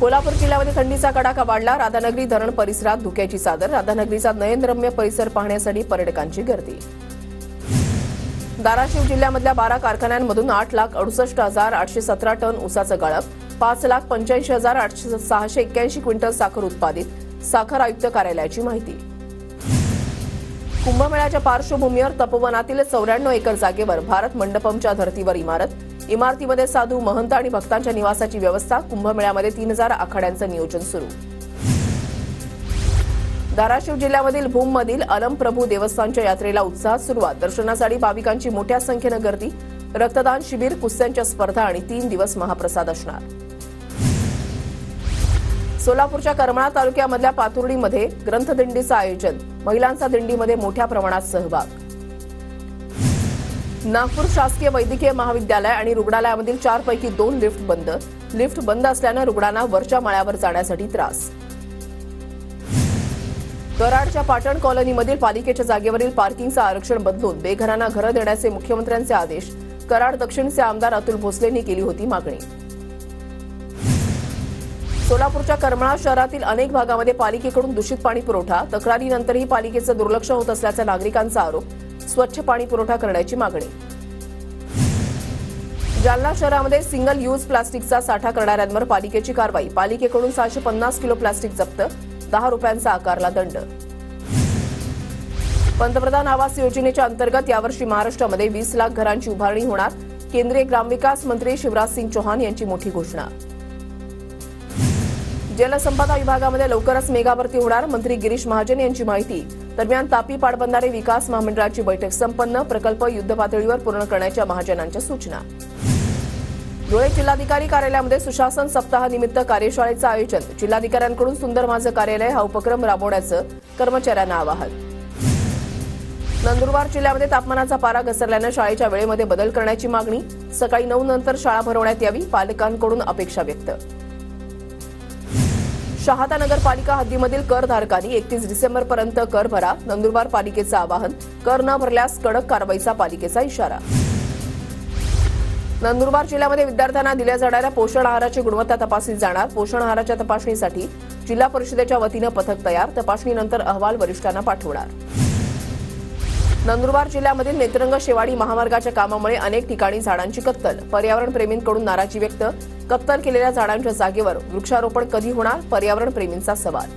कोल्हापूर जिल्ह्यामध्ये थंडीचा कडाका वाढला। राधानगरी धरण परिसरात धुक्याची चादर। राधानगरीचा नयनरम्य परिसर पाहण्यासाठी पर्यटकांची गर्दी। धाराशिव जिल्ह्यामधल्या 12 कारखान्यांमधून 8,68,817 टन ऊसाचं गाळप, 5,85,681 क्विंटल साखर उत्पादित। साखर आयुक्त कार्यालयाची माहिती। कुंभमेळ्याच्या पार्श्वभूमीवर तपोवनातील 94 एकर जागेवर भारत मंडपमच्या धर्तीवर इमारत। इमारतीमध्ये साधू, महंत आणि भक्तांच्या निवासाची व्यवस्था। कुंभमेळ्यामध्ये 3000 आखाड्यांचं नियोजन सुरू। धाराशिव जिल्ह्यामधील भूममधील अलमप्रभू देवस्थानच्या यात्रेला उत्साहात सुरुवात। दर्शनासाठी भाविकांची मोठ्या संख्येनं गर्दी। रक्तदान शिबिर, कुस्त्यांच्या स्पर्धा आणि 3 दिवस महाप्रसाद असणार। सोलापूरच्या करमाळा तालुक्यामधल्या पातुर्डीमध्ये ग्रंथदिंडीचं आयोजन। महिलांचा दिंडीमध्ये मोठ्या प्रमाणात सहभाग। नागपूर शासकीय वैद्यकीय महाविद्यालय आणि रुग्णालयामधील 4 पैकी 2 लिफ्ट बंद। लिफ्ट बंद असल्यानं रुग्णांना वरच्या माळ्यावर जाण्यासाठी त्रास। कराडच्या पाटण कॉलनीमधील पालिकेच्या जागेवरील पार्किंगचं आरक्षण बदलून बेघरांना घरं देण्याचे मुख्यमंत्र्यांचे आदेश। कराड दक्षिणचे आमदार अतुल भोसलेंनी केली होती मागणी। सोलापूरच्या करमाळा शहरातील अनेक भागामध्ये पालिकेकडून दूषित पाणी पुरवठा। तक्रारीनंतरही पालिकेचं दुर्लक्ष होत असल्याचा नागरिकांचा आरोप। स्वच्छ पाणी पुरवठा करण्याची मागणी। जालना शहरामध्ये सिंगल यूज प्लास्टिकचा साठा करणाऱ्यांवर पालिकेची कारवाई। पालिकेकडून 650 किलो प्लास्टिक जप्त, 10 रुपयांचा आकारला दंड। पंतप्रधान आवास योजनेच्या अंतर्गत यावर्षी महाराष्ट्रामध्ये 20 लाख घरांची उभारणी होणार। केंद्रीय ग्रामविकास मंत्री शिवराज सिंग चौहान यांची मोठी घोषणा। जलसंपदा विभागामध्ये लवकरच मेगा भरती होणार। मंत्री गिरीश महाजन यांची माहिती। दरम्यान तापी पाटबंधारे विकास महामंडळाची बैठक संपन्न। प्रकल्प युद्धपातळीवर पूर्ण करण्याच्या महाजनांच्या सूचना। धुळे जिल्हाधिकारी कार्यालयामध्ये सुशासन सप्ताहानिमित्त कार्यशाळेचं आयोजन। जिल्हाधिकाऱ्यांकडून सुंदर माझं कार्यालय हा उपक्रम राबवण्याचं कर्मचाऱ्यांना आवाहन। नंदुरबार जिल्ह्यामध्ये तापमानाचा पारा घसरल्यानं शाळेच्या वेळेमध्ये बदल करण्याची मागणी। सकाळी 9 नंतर शाळा भरवण्यात यावी, पालकांकडून अपेक्षा व्यक्त। शहादा नगरपालिका हद्दीमधील करधारकांनी 31 डिसेंबरपर्यंत कर भरा। नंदुरबार पालिकेचं आवाहन। कर न भरल्यास कडक कारवाईचा पालिकेचा इशारा। नंदुरबार जिल्ह्यामध्ये विद्यार्थ्यांना दिल्या जाणाऱ्या पोषण आहाराची गुणवत्ता तपासली जाणार। पोषण आहाराच्या तपासणीसाठी जिल्हा परिषदेच्या वतीनं पथक तयार। तपासणीनंतर अहवाल वरिष्ठांना पाठवणार। नंदुरबार जिल्ह्यामधील नेत्रंग शेवाडी महामार्गाच्या कामामुळे अनेक ठिकाणी झाडांची कत्तल। पर्यावरण प्रेमींकडून नाराजी व्यक्त। कत्तल केलेल्या झाडांच्या जागेवर वृक्षारोपण कधी होणार, पर्यावरण प्रेमींचा सवाल।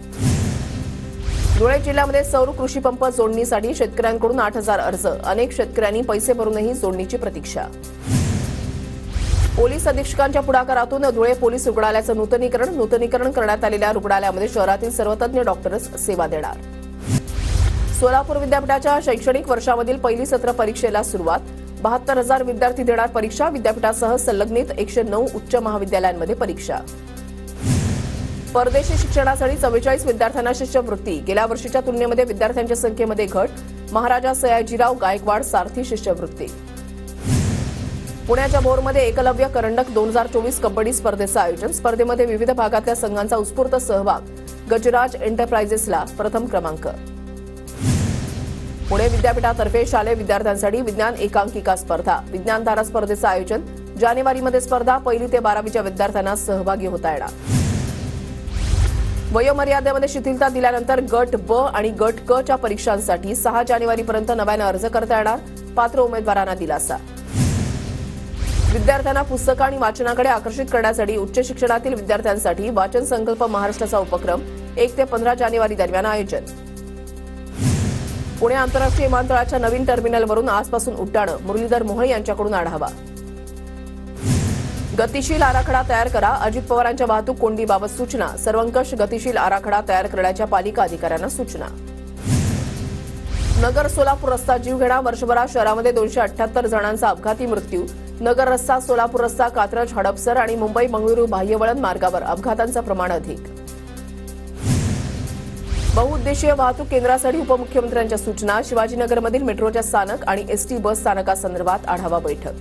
धुळे जिल्ह्यामध्ये सौर कृषी पंप जोडणीसाठी शेतकऱ्यांकडून 8000 अर्ज। अनेक शेतकऱ्यांनी पैसे भरूनही जोडणीची प्रतीक्षा। पोलीस अधीक्षकांच्या पुढाकारातून धुळे पोलीस रुग्णालयाचं नूतनीकरण करण्यात आलेल्या रुग्णालयामध्ये शहरातील सर्व तज्ञ डॉक्टर्स सेवा देणार। सोलापूर विद्यापीठाच्या शैक्षणिक वर्षामधील पहिली सत्र परीक्षेला सुरुवात। 72,000 विद्यार्थी देणार परीक्षा। विद्यापीठासह संलग्नित 109 उच्च महाविद्यालयांमध्ये परीक्षा। परदेशी शिक्षणासाठी 44 विद्यार्थ्यांना शिष्यवृत्ती। गेल्या वर्षीच्या तुलनेमध्ये विद्यार्थ्यांच्या संख्येमध्ये घट। महाराजा सयाजीराव गायकवाड सारथी शिष्यवृत्ती। पुण्याच्या भोरमध्ये एकलव्य करंडक 2024 कबड्डी स्पर्धेचं आयोजन। स्पर्धेमध्ये विविध भागातल्या संघांचा उत्स्फूर्त सहभाग। गजराज एंटरप्राइजेसला प्रथम क्रमांक। पुणे विद्यापीठातर्फे शालेय विद्यार्थ्यांसाठी विज्ञान एकांकिका स्पर्धा। विज्ञान तारा स्पर्धेचं आयोजन। जानेवारीमध्ये स्पर्धा। 1ली ते 12वीच्या विद्यार्थ्यांना सहभागी होता येणार। वयोमर्यादेमध्ये शिथिलता दिल्यानंतर गट ब आणि गट क च्या परीक्षांसाठी 6 जानेवारीपर्यंत नव्यानं अर्ज करता येणार। पात्र उमेदवारांना दिलासा। विद्यार्थ्यांना पुस्तकं आणि वाचनाकडे आकर्षित करण्यासाठी उच्च शिक्षणातील विद्यार्थ्यांसाठी वाचन संकल्प महाराष्ट्राचा उपक्रम 1 ते 15 जानेवारी दरम्यान आयोजन। पुणे आंतरराष्ट्रीय विमानतळाच्या नवीन टर्मिनलवरून आजपासून उड्डाणं। मुरलीधर मोहोळ यांच्याकडून आढावा। गतिशील आराखडा तयार करा। अजित पवारांच्या वाहतूक कोंडीबाबत सूचना। सर्वंकष गतिशील आराखडा तयार करण्याच्या पालिका अधिकाऱ्यांना सूचना। नगर सोलापूर रस्ता जीवघेणा। वर्षभरात शहरामध्ये 278 जणांचा अपघाती मृत्यू। नगर रस्ता, सोलापूर रस्ता, कात्रज, हडपसर आणि मुंबई बंगळुरू बाह्यवळण मार्गावर अपघातांचं प्रमाण अधिक। बहुउद्देशीय वाहतूक केंद्रासाठी उपमुख्यमंत्र्यांच्या सूचना। शिवाजीनगरमधील मेट्रोच्या स्थानक आणि एसटी बस स्थानकासंदर्भात आढावा बैठक।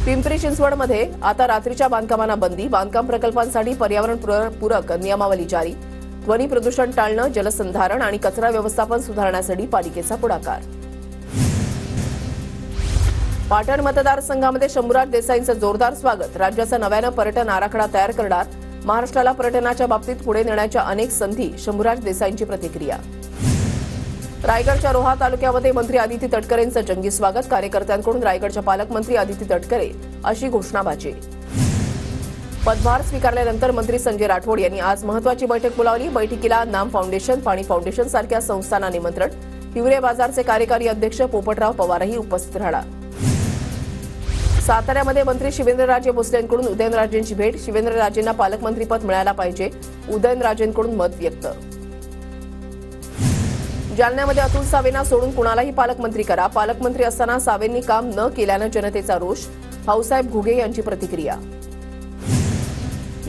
पिंपरी चिंचवडमध्ये आता रात्रीच्या बांधकामांना बंदी। बांधकाम प्रकल्पांसाठी पर्यावरणपूरक नियमावली जारी। ध्वनी प्रदूषण टाळणं, जलसंधारण आणि कचरा व्यवस्थापन सुधारण्यासाठी पालिकेचा पुढाकार। पाटण मतदारसंघामध्ये शंभूराज देसाईंचं जोरदार स्वागत. राज्याचा नव्यानं पर्यटन आराखडा तयार करणार. महाराष्ट्राला पर्यटनाच्या बाबतीत पुढे नेण्याच्या अनेक संधी. शंभूराज देसाईंची प्रतिक्रिया. रायगडच्या रोहा तालुक्यामध्ये मंत्री आदिती तटकरेंचं जंगी स्वागत. कार्यकर्त्यांकडून रायगडच्या पालकमंत्री आदिती तटकरे अशी घोषणाबाजी. पदभार स्वीकारल्यानंतर मंत्री संजय राठोड यांनी आज महत्त्वाची बैठक बोलावली. बैठकीला नाम फाउंडेशन, पाणी फाउंडेशन सारख्या संस्थांना निमंत्रण. हिवरे बाजारचे कार्यकारी अध्यक्ष पोपटराव पवारही उपस्थित राहणार. साताऱ्यामध्ये मंत्री शिवेंद्रराजे भोसले यांकडून उदयनराजेंची भेट. शिवेंद्रराजेंना पालकमंत्रीपद मिळायला पाहिजे, उदयनराजेंकडून मत व्यक्त. जालन्यामध्ये अतुल सावेंना सोडून कुणालाही पालकमंत्री करा. पालकमंत्री असताना सावेंनी काम न केल्यानं जनतेचा रोष. भाऊसाहेब घुगे यांची प्रतिक्रिया.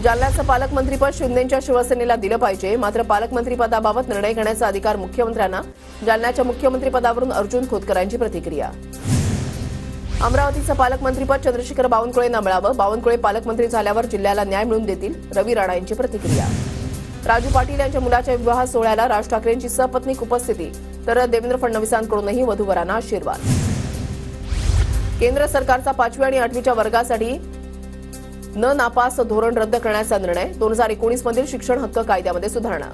जालन्याचं पालकमंत्रीपद शिंदेंच्या शिवसेनेला दिलं पाहिजे, मात्र पालकमंत्रीपदाबाबत निर्णय घेण्याचा अधिकार मुख्यमंत्र्यांना. जालन्याच्या मुख्यमंत्रीपदावरून अर्जुन खोतकरांची प्रतिक्रिया. अमरावतीचं पालकमंत्रीपद चंद्रशेखर बावनकुळेंना मिळावं. बावनकुळे पालकमंत्री झाल्यावर जिल्ह्याला न्याय मिळवून देतील. रवी राणा यांची प्रतिक्रिया. राजू पाटील यांच्या मुलाच्या विवाह सोहळ्याला राज ठाकरेंची सपत्नीक उपस्थिती, तर देवेंद्र फडणवीसांकडूनही वधूवरांना आशीर्वाद. केंद्र सरकारचा 5वी आणि 8वीच्या वर्गासाठी न नापास धोरण रद्द करण्याचा निर्णय. 2019 मधील शिक्षण हक्क कायद्यामध्ये सुधारणा.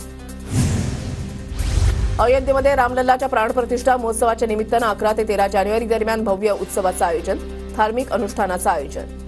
अयोध्येमध्ये रामलल्लाच्या प्राणप्रतिष्ठा महोत्सवाच्या निमित्तानं 11 ते 13 जानेवारी दरम्यान भव्य उत्सवाचं आयोजन. धार्मिक अनुष्ठानाचं आयोजन.